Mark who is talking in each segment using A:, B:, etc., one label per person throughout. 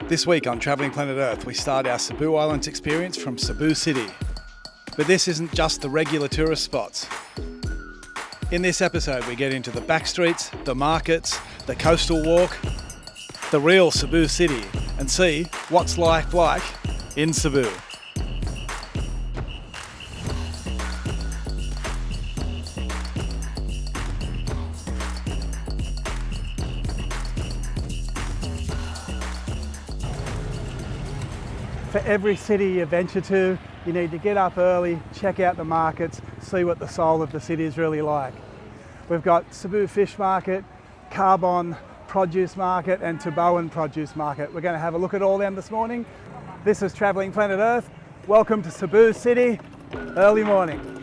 A: This week on Travelling Planet Earth, we start our Cebu Islands experience from Cebu City. But this isn't just the regular tourist spots. In this episode, we get into the Backstreets, the markets, the coastal walk, the real Cebu City, and see what's life like in Cebu.
B: For every city you venture to, you need to get up early, check out the markets, see what the soul of the city is really like. We've got Cebu Fish Market, Taboan Produce Market and Taboan Produce Market. We're going to have a look at all them this morning. This is Travelling Planet Earth. Welcome to Cebu City, early morning.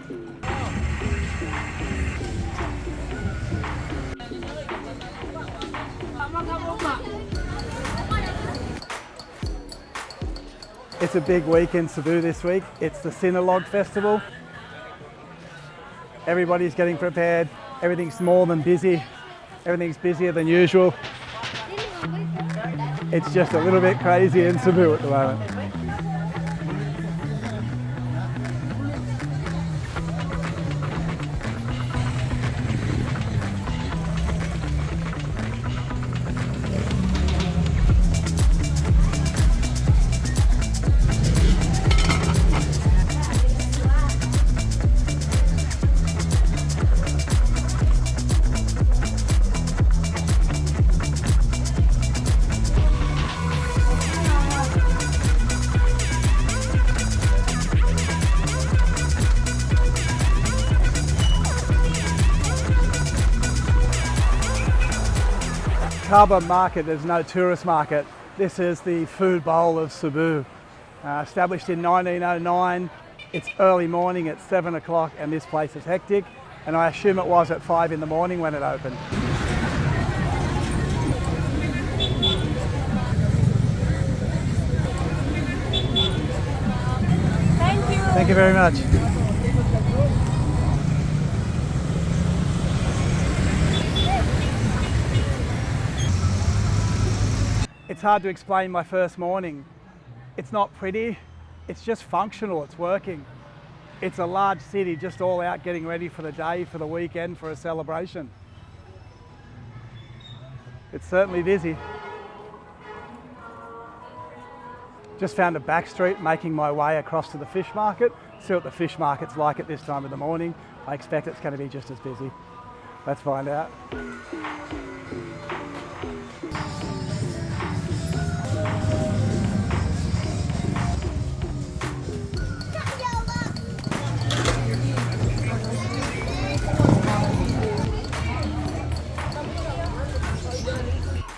B: It's a big week in Cebu this week. It's the Sinulog festival. Everybody's getting prepared. Everything's more than busy. Everything's busier than usual. It's just a little bit crazy in Cebu at the moment. Taboan Market is no tourist market. This is the food bowl of Cebu. Established in 1909, it's early morning at 7 o'clock and this place is hectic, and I assume it was at 5 in the morning when it opened.
C: Thank you.
B: Thank you very much. It's hard to explain my first morning. It's not pretty, it's just functional, it's working. It's a large city just all out getting ready for the day, for the weekend, for a celebration. It's certainly busy. Just found a back street, making my way across to the fish market. See what the fish market's like at this time of the morning. I expect it's going to be just as busy. Let's find out.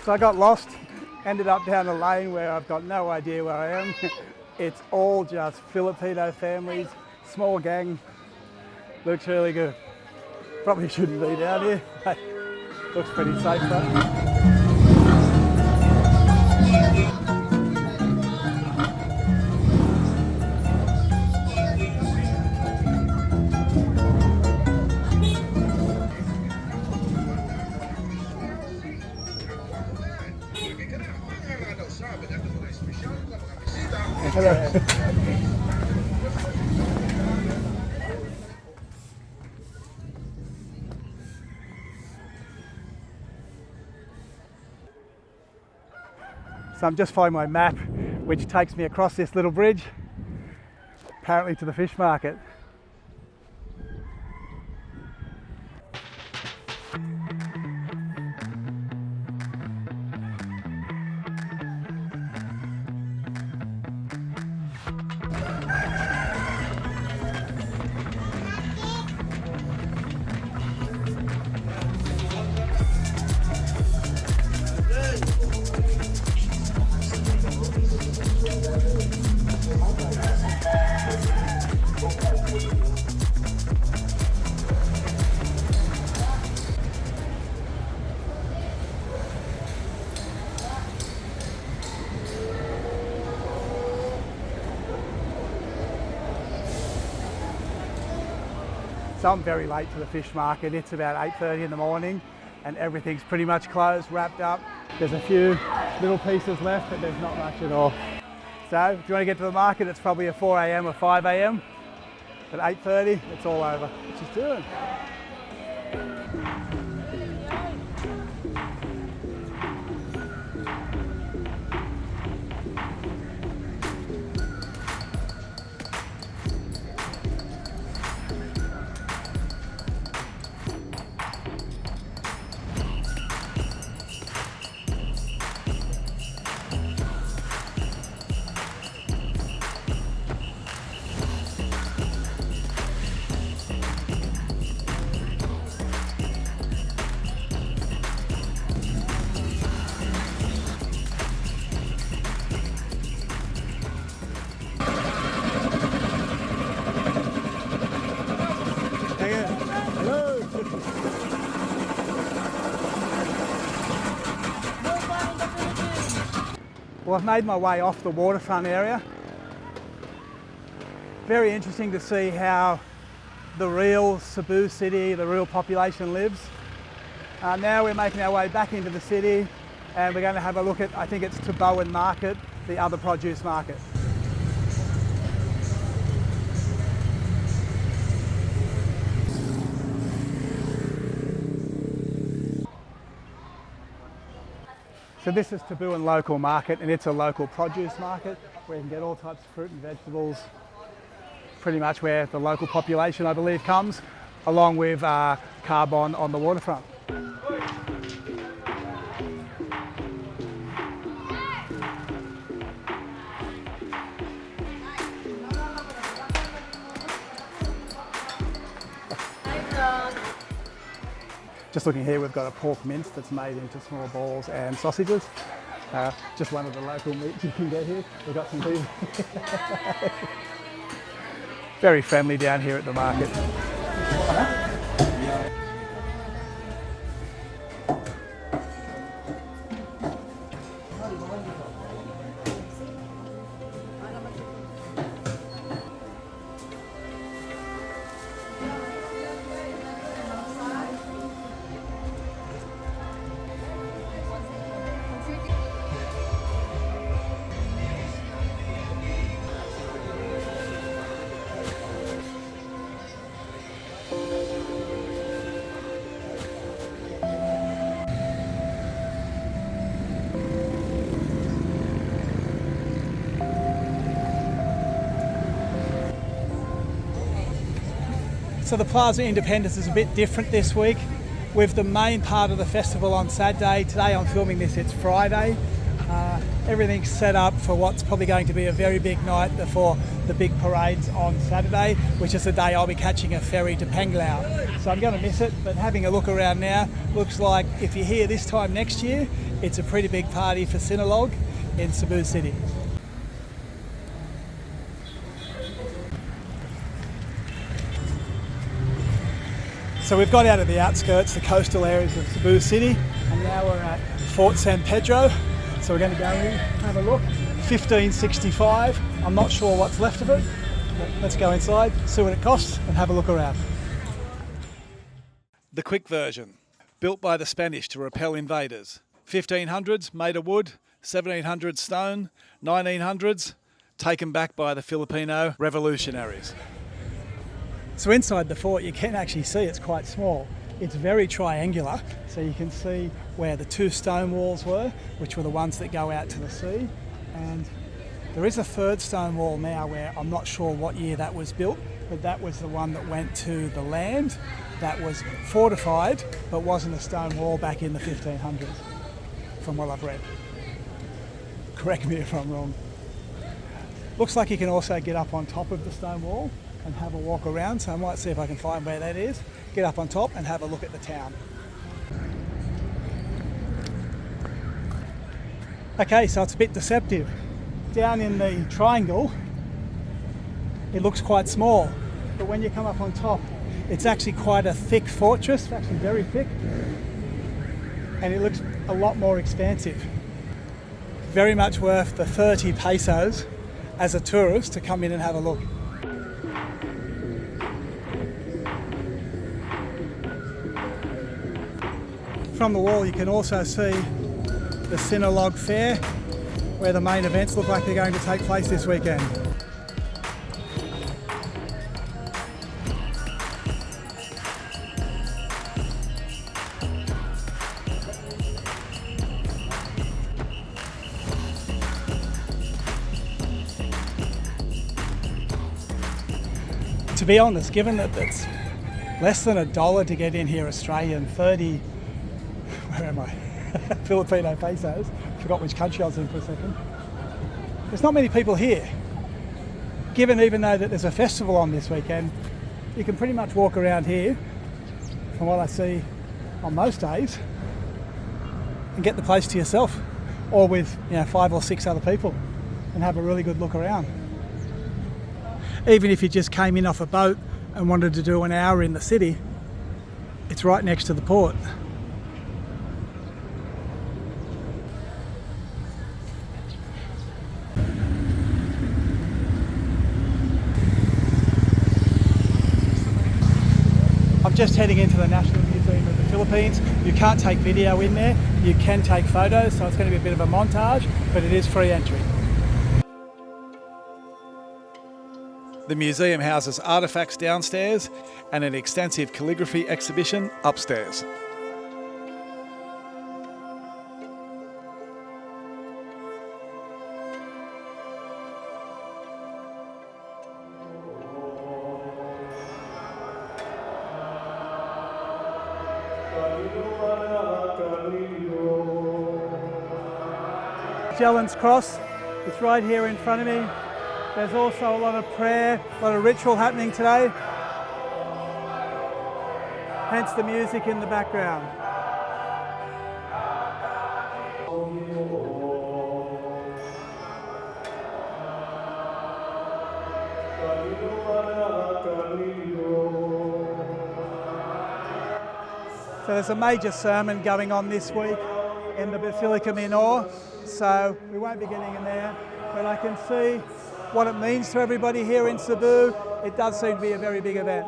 B: So I got lost, ended up down a lane where I've got no idea where I am. It's all just Filipino families, small gang. Looks really good. Probably shouldn't be down here, but looks pretty safe though. Hello. So I'm just following my map, which takes me across this little bridge, apparently to the fish market. So I'm very late to the fish market. It's about 8:30 in the morning and everything's pretty much closed, wrapped up. There's a few little pieces left, but there's not much at all. So if you want to get to the market, it's probably a 4 a.m. or 5 a.m. At 8:30, it's all over, which is doing. Well, I've made my way off the waterfront area. Very interesting to see how the real Cebu City, the real population lives. Now we're making our way back into the city and we're going to have a look at, I think it's Taboan market, the other produce market. So this is Taboan local market, and it's a local produce market where you can get all types of fruit and vegetables, pretty much where the local population, I believe, comes, along with Carbon on the waterfront. Just looking here, we've got a pork mince that's made into small balls and sausages. Just one of the local meats you can get here. We've got some beef. Very friendly down here at the market. So the Plaza Independence is a bit different this week, with the main part of the festival on Saturday. Today I'm filming this, it's Friday. Everything's set up for what's probably going to be a very big night before the big parades on Saturday, which is the day I'll be catching a ferry to Panglao. So I'm going to miss it, but having a look around now, looks like if you're here this time next year, it's a pretty big party for Sinulog in Cebu City. So we've got out of the outskirts, the coastal areas of Cebu City, and now we're at Fort San Pedro. So we're going to go in, have a look. 1565, I'm not sure what's left of it, but let's go inside, see what it costs, and have a look around.
A: The quick version, built by the Spanish to repel invaders. 1500s, made of wood, 1700s stone, 1900s, taken back by the Filipino revolutionaries. So inside the fort you can actually see it's quite small. It's very triangular, so you can see where the two stone walls were, which were the ones that go out to the sea. And there is a third stone wall now where I'm not sure what year that was built, but that was the one that went to the land that was fortified, but wasn't a stone wall back in the 1500s, from what I've read. Correct me if I'm wrong. Looks like you can also get up on top of the stone wall and have a walk around, so I might see if I can find where that is, get up on top and have a look at the town. Okay, so it's a bit deceptive. Down in the triangle, it looks quite small, but when you come up on top, it's actually quite a thick fortress, actually very thick, and it looks a lot more expansive. Very much worth the 30 pesos as a tourist to come in and have a look. From the wall you can also see
B: the Sinulog Fair, where the main events look like they're going to take place this weekend. To be honest, given that it's less than $1 to get in here Australian, 30, where am I? Filipino pesos. Forgot which country I was in for a second. There's not many people here. Given even though that there's a festival on this weekend, you can pretty much walk around here, from what I see on most days, and get the place to yourself, or with 5 or 6 other people, and have a really good look around. Even if you just came in off a boat and wanted to do an hour in the city, it's right next to the port. I'm just heading into the National Museum of the Philippines. You can't take video in there, you can take photos, so it's going to be a bit of a montage, but it is free entry.
A: The museum houses artefacts downstairs and an extensive calligraphy exhibition upstairs.
B: Magellan's Cross, it's right here in front of me. There's also a lot of prayer, a lot of ritual happening today. Hence the music in the background. So there's a major sermon going on this week in the Basilica Minore, so we won't be getting in there, but I can see what it means to everybody here in Cebu. It does seem to be a very big event.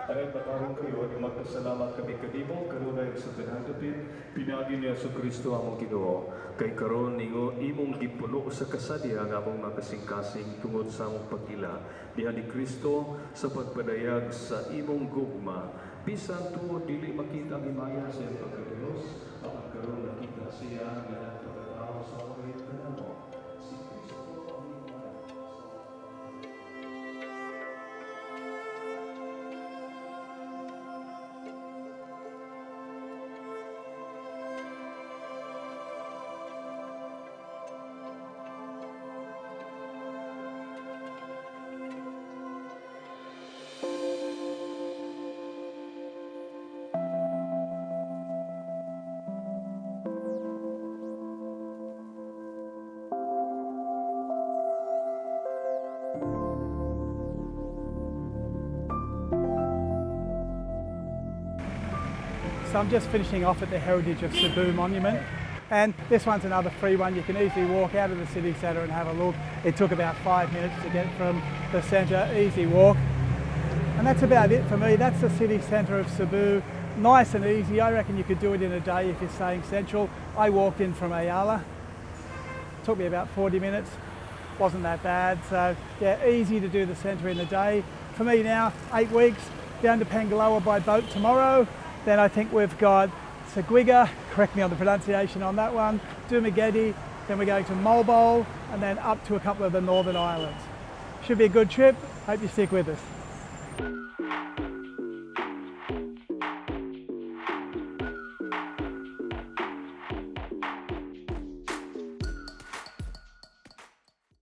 C: Ay patawag kayo at magpasalamat kami kanimo kanunay sa tinadapit pinagi ni Jesucristo among Ginoo kay karon ningo imong gipuno sa kasadya nga among makasing-kasing tungod sa among pagila diha ni Kristo sa pagpadayag sa imong gugma bisan tuod dili makita ang himaya sa iyang pagkadios apan karon nakita siya nga nagpakatao sa awit kanamo.
B: So I'm just finishing off at the Heritage of Cebu Monument, and this one's another free one. You can easily walk out of the city centre and have a look. It took about 5 minutes to get from the centre, easy walk. And that's about it for me. That's the city centre of Cebu. Nice and easy. I reckon you could do it in a day if you're staying central. I walked in from Ayala. It took me about 40 minutes. Wasn't that bad. So yeah, easy to do the centre in a day. For me now, 8 weeks, down to Pangaloa by boat tomorrow. Then I think we've got Seguiga, correct me on the pronunciation on that one, Dumaguete, then we're going to Molbol, and then up to a couple of the northern islands. Should be a good trip. Hope you stick with us.